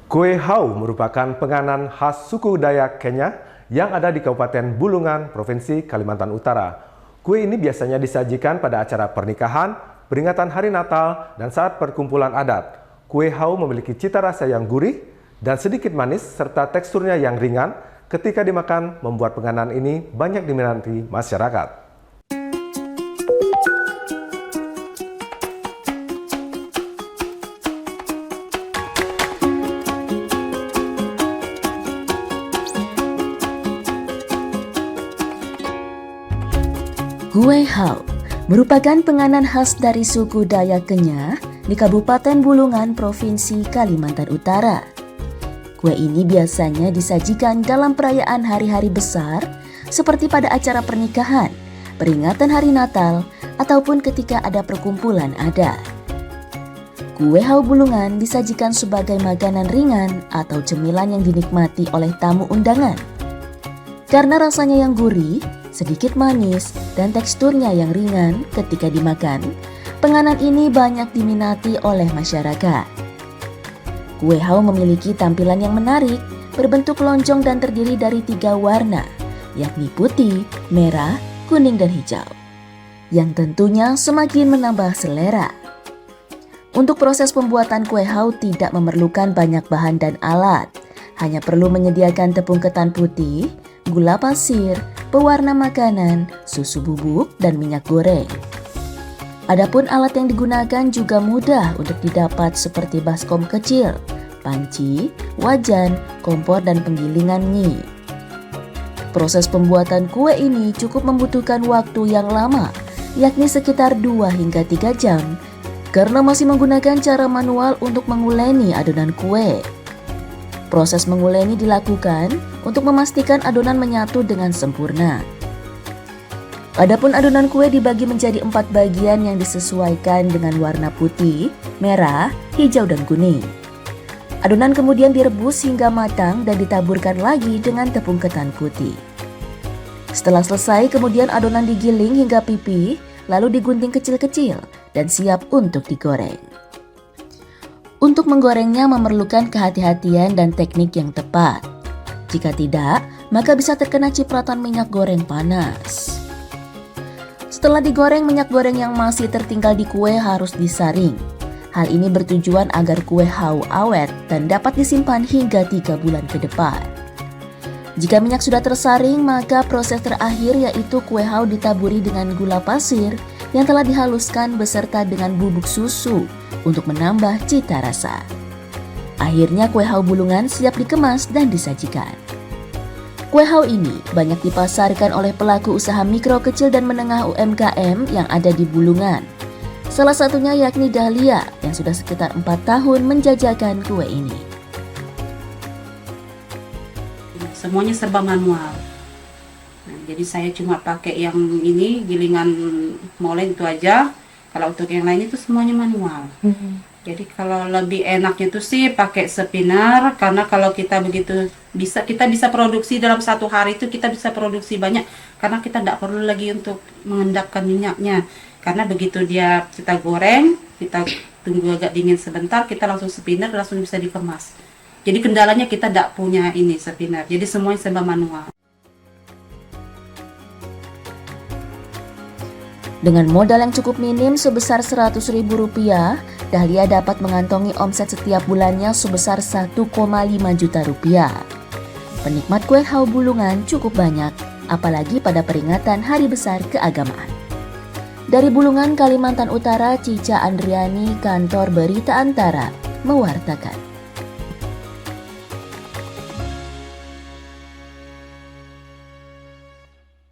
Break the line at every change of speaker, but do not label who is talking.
Kue hau merupakan penganan khas suku Dayak Kenya yang ada di Kabupaten Bulungan, Provinsi Kalimantan Utara. Kue ini biasanya disajikan pada acara pernikahan, peringatan hari Natal, dan saat perkumpulan adat. Kue hau memiliki cita rasa yang gurih dan sedikit manis serta teksturnya yang ringan. Ketika dimakan, membuat penganan ini banyak diminati masyarakat.
Kue hau merupakan penganan khas dari suku Dayak Kenya di Kabupaten Bulungan, Provinsi Kalimantan Utara. Kue ini biasanya disajikan dalam perayaan hari-hari besar seperti pada acara pernikahan, peringatan hari Natal, ataupun ketika ada perkumpulan adat. Kue hau Bulungan disajikan sebagai makanan ringan atau cemilan yang dinikmati oleh tamu undangan. Karena rasanya yang gurih, sedikit manis, dan teksturnya yang ringan ketika dimakan, penganan ini banyak diminati oleh masyarakat. Kue hau memiliki tampilan yang menarik, berbentuk lonjong dan terdiri dari 3 warna, yakni putih, merah, kuning, dan hijau, yang tentunya semakin menambah selera. Untuk proses pembuatan kue hau tidak memerlukan banyak bahan dan alat, hanya perlu menyediakan tepung ketan putih, gula pasir, pewarna makanan, susu bubuk, dan minyak goreng. Adapun alat yang digunakan juga mudah untuk didapat seperti baskom kecil, panci, wajan, kompor, dan penggilingan mie. Proses pembuatan kue ini cukup membutuhkan waktu yang lama, yakni sekitar 2 hingga 3 jam, karena masih menggunakan cara manual untuk menguleni adonan kue. Proses menguleni dilakukan untuk memastikan adonan menyatu dengan sempurna. Adapun adonan kue dibagi menjadi 4 bagian yang disesuaikan dengan warna putih, merah, hijau, dan kuning. Adonan kemudian direbus hingga matang dan ditaburkan lagi dengan tepung ketan putih. Setelah selesai, kemudian adonan digiling hingga pipih, lalu digunting kecil-kecil dan siap untuk digoreng. Untuk menggorengnya memerlukan kehati-hatian dan teknik yang tepat. Jika tidak, maka bisa terkena cipratan minyak goreng panas. Setelah digoreng, minyak goreng yang masih tertinggal di kue harus disaring. Hal ini bertujuan agar kue hau awet dan dapat disimpan hingga 3 bulan ke depan. Jika minyak sudah tersaring, maka proses terakhir yaitu kue hau ditaburi dengan gula pasir yang telah dihaluskan beserta dengan bubuk susu untuk menambah cita rasa. Akhirnya kue hau Bulungan siap dikemas dan disajikan. Kue hau ini banyak dipasarkan oleh pelaku usaha mikro, kecil, dan menengah UMKM yang ada di Bulungan. Salah satunya yakni Dahlia yang sudah sekitar 4 tahun menjajakan kue ini.
Semuanya serba manual. Jadi saya cuma pakai yang ini, gilingan molen itu aja. Kalau untuk yang lain itu semuanya manual. Jadi kalau lebih enaknya itu sih pakai spinner, karena kalau kita begitu kita bisa produksi dalam 1 hari itu kita bisa produksi banyak, karena kita tidak perlu lagi untuk mengendapkan minyaknya. Karena begitu kita goreng, kita tunggu agak dingin sebentar, kita langsung spinner, langsung bisa dikemas. Jadi kendalanya kita tidak punya ini spinner. Jadi semuanya serba manual.
Dengan modal yang cukup minim sebesar Rp100.000, Dahlia dapat mengantongi omset setiap bulannya sebesar Rp1,5 juta. Penikmat kue hau Bulungan cukup banyak, apalagi pada peringatan hari besar keagamaan. Dari Bulungan, Kalimantan Utara, Cica Andriani, Kantor Berita Antara, mewartakan.